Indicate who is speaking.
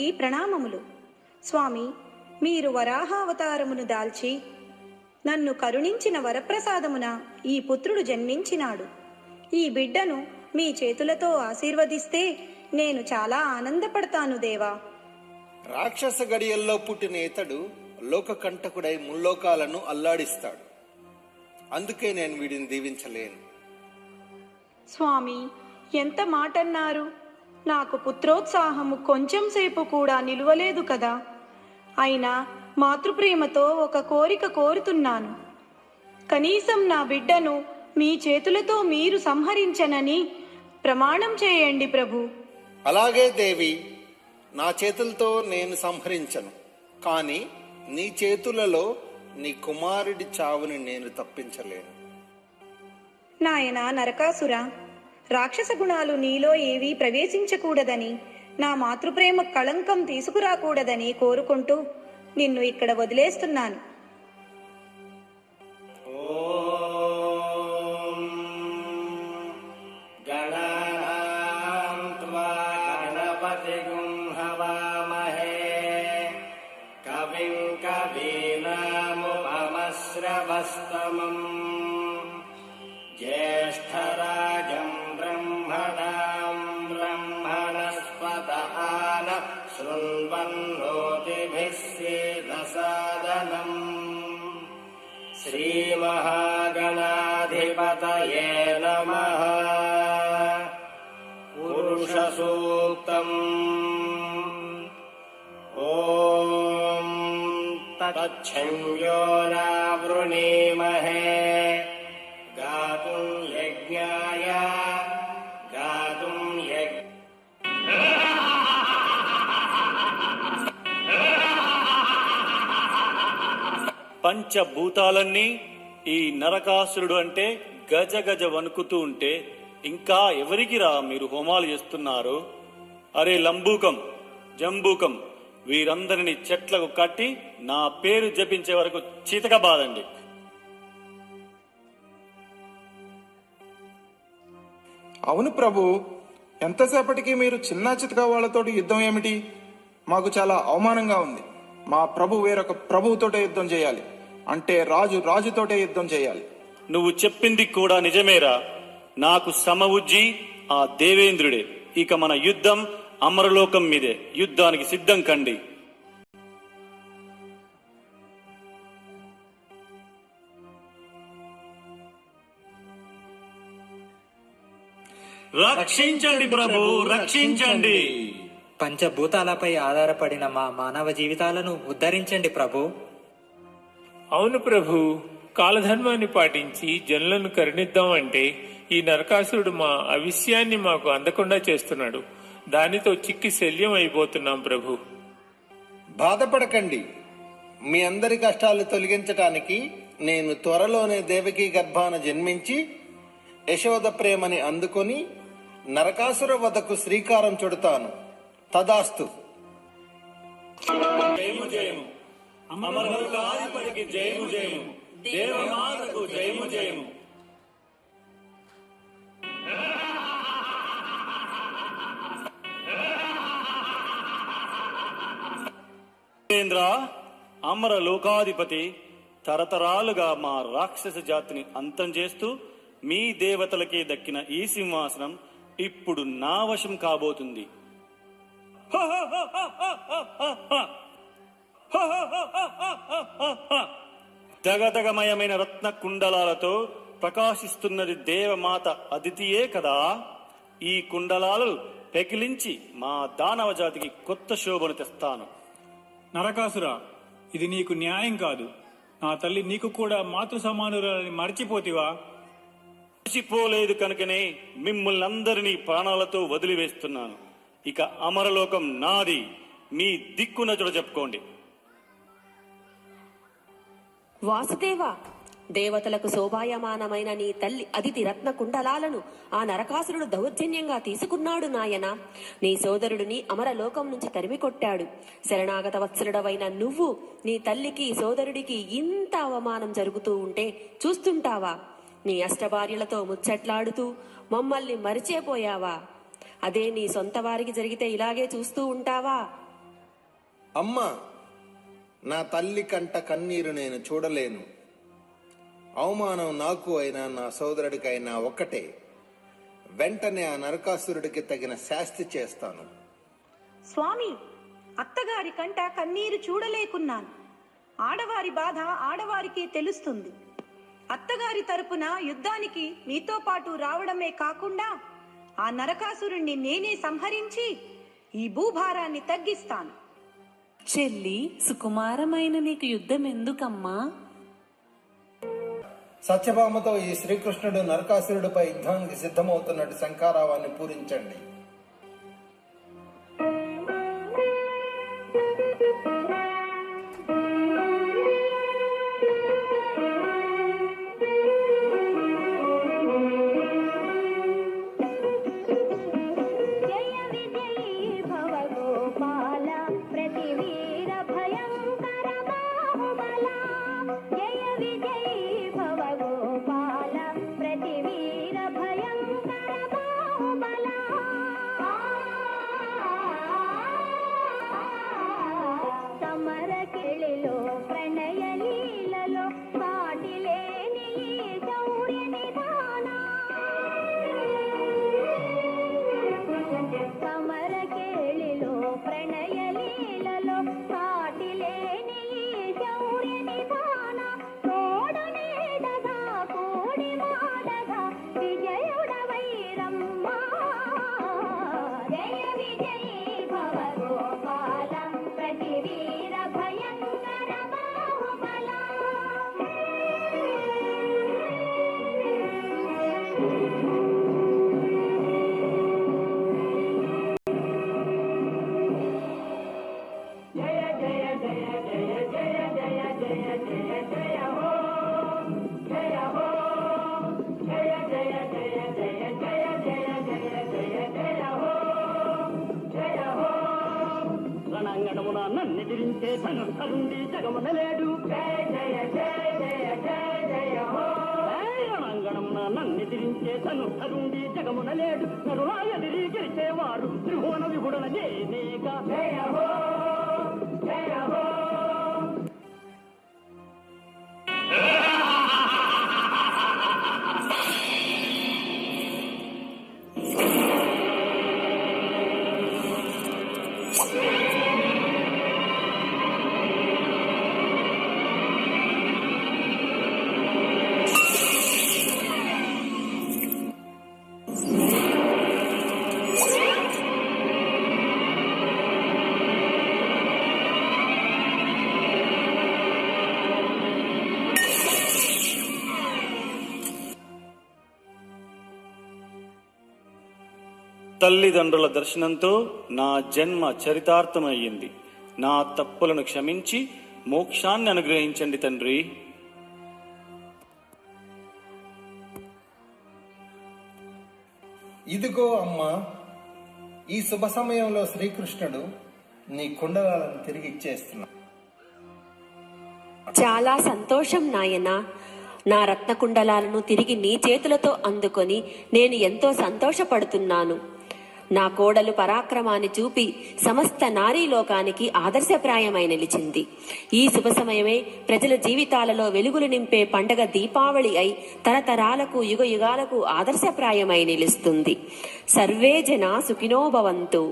Speaker 1: వారికి ప్రణామములు. స్వామి, మీరు వరాహావతారమును దాల్చి నన్ను కరుణించిన వరప్రసాదమున ఈ పుత్రుడు జన్మించినాడు. ఈ బిడ్డను మీ చేతులతో ఆశీర్వదిస్తే నేను చాలా ఆనందపడతాను దేవా.
Speaker 2: రాక్షస గడియల్లో పుట్టిన ఇతడు లోకకంటకుడై ముల్లోకాలను అల్లాడిస్తాడు. అందుకే నేను వీడిని దీవించలేను.
Speaker 1: స్వామి, ఎంత మాటన్నారు! నాకు పుత్రోత్సాహము కొంచెం సేపు కూడా నిలువలేదు కదా. అయినా మాతృప్రేమతో ఒక కోరిక కోరుతున్నాను. కనీసం నా బిడ్డను మీ చేతులతో మీరు సంహరించనని ప్రమాణం చేయండి ప్రభు.
Speaker 2: అలాగే దేవి, నా చేతులతో నేను సంహరించను, కానీ నీ చేతులలో నీ కుమారుడి చావుని నేను తప్పించలేను.
Speaker 1: నాయనా నరకాసుర, రాక్షస గుణాలు నీలో ఏవీ ప్రవేశించకూడదని, నా మాతృప్రేమ కళంకం తీసుకురాకూడదని కోరుకుంటూ నిన్ను ఇక్కడ వదిలేస్తున్నాను.
Speaker 3: జ్యేష్ఠరాజం బ్రహ్మణాం బ్రహ్మణస్పత ఆన శృణ్వన్నోతిభిः సేదసాదనం. శ్రీమహాగణాధిపతయే నమః. పురుషసూక్తం. ఓం తచ్ఛందో నావృణీమహే గాతుం యజ్ఞాయ గాతుం
Speaker 4: పంచభూతాలన్నీ ఈ నరకాసురుడు అంటే గజ గజ వణుకుతూ ఉంటే ఇంకా ఎవరికిరా మీరు హోమాలు చేస్తున్నారు? అరే లంబూకం, జంబూకం, వీరందరినీ చెట్లకు కట్టి నా పేరు జపించే వరకు చీతక బాదండి.
Speaker 5: అవును ప్రభు, ఎంతసేపటికి మీరు చిన్న చితక వాళ్ళతోటి యుద్ధం ఏమిటి? మాకు చాలా అవమానంగా ఉంది. మా ప్రభు వేరొక ప్రభువుతోటే యుద్ధం చేయాలి, అంటే రాజు రాజుతోటే యుద్ధం చేయాలి.
Speaker 4: నువ్వు చెప్పింది కూడా నిజమేరా. నాకు సమవుజ్జి ఆ దేవేంద్రుడే. ఇక మన యుద్ధం అమరలోకం మీదే. యుద్ధానికి సిద్ధం కండి. రక్షించండి ప్రభు, రక్షించండి.
Speaker 6: పంచభూతాలపై ఆధారపడిన మా మానవ జీవితాలను ఉద్ధరించండి ప్రభు.
Speaker 7: అవును ప్రభు, కాలధర్మాన్ని పాటించి జనులను కరుణిద్దాం అంటే ఈ నరకాసురుడు మా అవిష్యాన్ని మాకు అందకుండా చేస్తున్నాడు. దానితో చిక్కి శల్యం అయిపోతున్నాం ప్రభు.
Speaker 2: బాధపడకండి. మీ అందరి కష్టాలు తొలగించటానికి నేను త్వరలోనే దేవకీ గర్భాన జన్మించి యశోద ప్రేమని అందుకొని నరకాసుర వధకు శ్రీకారం చుడతాను. తదాస్తు.
Speaker 4: జయము జయము, అమరలోకాధిపతికి జయము జయము, దేవమాతకు జయము జయము. దేవేంద్ర, అమర లోకాధిపతి, తరతరాలుగా మా రాక్షస జాతిని అంతం చేస్తూ మీ దేవతలకే దక్కిన ఈ సింహాసనం ఇప్పుడు నా వశం కాబోతుంది. దగదగమయమైన రత్న కుండలాలతో ప్రకాశిస్తున్నది దేవమాత అదితియే కదా. ఈ కుండలాలు పెకిలించి మా దానవ జాతికి కొత్త శోభను తెస్తాను.
Speaker 8: నరకాసురా, ఇది నీకు న్యాయం కాదు. నా తల్లి నీకు కూడా మాతృ సమానురాలని మర్చిపోతివా?
Speaker 4: మర్చిపోలేదు కనుకనే మిమ్మల్ని అందరినీ ప్రాణాలతో వదిలివేస్తున్నాను. ఇక అమరలోకం నాది. మీ దిక్కున చూడ చెప్పుకోండి.
Speaker 9: వాసుదేవ, దేవతలకు శోభాయమానమైన నీ తల్లి అదితి రత్న కుండలాలను ఆ నరకాసురుడు దౌర్జన్యంగా తీసుకున్నాడు నాయన. నీ సోదరుడిని అమరలోకం నుంచి తరిమికొట్టాడు. శరణాగత వత్సలుడవైన నువ్వు నీ తల్లికి సోదరుడికి ఇంత అవమానం జరుగుతూ ఉంటే చూస్తుంటావా? నీ అష్టభార్యలతో ముచ్చట్లాడుతూ మమ్మల్ని మరిచేపోయావా? అదే నీ సొంత వారికి జరిగితే ఇలాగే చూస్తూ ఉంటావా?
Speaker 2: అమ్మా, నా తల్లి కంట కన్నీరు నేను చూడలేను. అవమానం నాకు అయినా నా సోదరుడికైనా ఒక్కటే. వెంటనే ఆ నరకాసురుడికి తగిన శాస్తి చేస్తాను.
Speaker 1: స్వామి, అత్తగారి కంట కన్నీరు చూడలేకున్నాను. ఆడవారి బాధ ఆడవారికి తెలుస్తుంది. అత్తగారి తరపున యుద్ధానికి మీతో పాటు రావడమే కాకుండా ఆ నరకాసురుణ్ణి నేనే సంహరించి ఈ భూభారాన్ని తగ్గిస్తాను.
Speaker 10: చెల్లి, సుకుమారమైన నీకు యుద్ధం ఎందుకమ్మా?
Speaker 2: సత్యభామతో ఈ శ్రీకృష్ణుడు నరకాసురుడిపై యుద్ధానికి సిద్ధమవుతున్నట్టు శంఖారావాన్ని పూరించండి.
Speaker 11: రణంగణమున నన్నెదిరించే ధనుర్ధరుండి జగమునలేడు. రణంగణమున నన్నెదిరించే ధనుర్ధరుండి జగమునలేడు. నరులాయదిరి గెలిచేవారు త్రిభువన విభుడన నేనేగా.
Speaker 4: తల్లిదండ్రుల దర్శనంతో నా జన్మ చరితార్థమయ్యింది. నా తప్పులను క్షమించి మోక్షాన్ని అనుగ్రహించండి తండ్రి.
Speaker 2: ఇదిగో అమ్మా, ఈ శుభ సమయంలో శ్రీకృష్ణుడు నీ కుండలాలను తిరిగి ఇచ్చేస్తున్నా.
Speaker 9: చాలా సంతోషం నాయనా. నా రత్నకుండలాలను తిరిగి నీ చేతులతో అందుకొని నేను ఎంతో సంతోషపడుతున్నాను. నా కోడలు పరాక్రమాన్ని చూపి సమస్త నారీ లోకానికి ఆదర్శప్రాయమై నిలిచింది. ఈ శుభ సమయమే ప్రజల జీవితాలలో వెలుగులు నింపే పండగ దీపావళి అయి తరతరాలకు యుగ యుగాలకు ఆదర్శప్రాయమై నిలుస్తుంది. సర్వే జనా సుఖినో భవంతు.